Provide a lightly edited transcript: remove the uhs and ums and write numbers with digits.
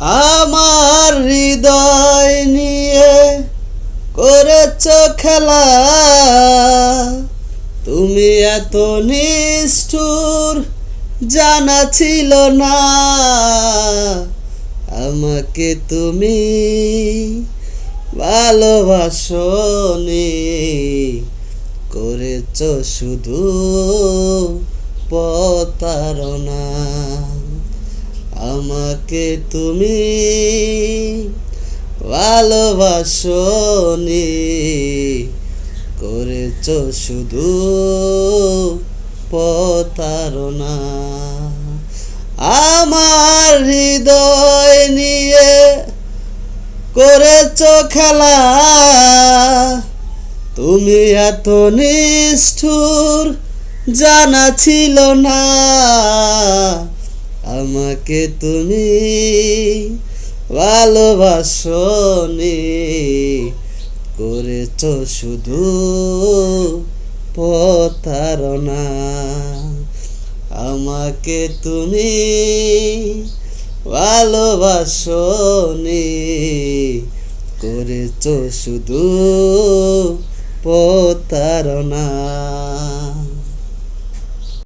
আমার হৃদয় নিয়ে করেছ খেলা, তুমি এত নিষ্ঠুর জানা ছিল না। আমাকে তুমি ভালোবাসনি, করেছ শুধু প্রতারণা। আমাকে তুমি ভালোবাসনি, করেছ শুধু প্রতারণা। আমার হৃদয় নিয়ে করেছ খেলা, তুমি এত নিষ্ঠুর জানা ছিল না। আমাকে তুমি ভালোবাসনি, করেছ শুধু প্রতারণা। আমাকে তুমি ভালোবাসনি, করেছ শুধু প্রতারণা।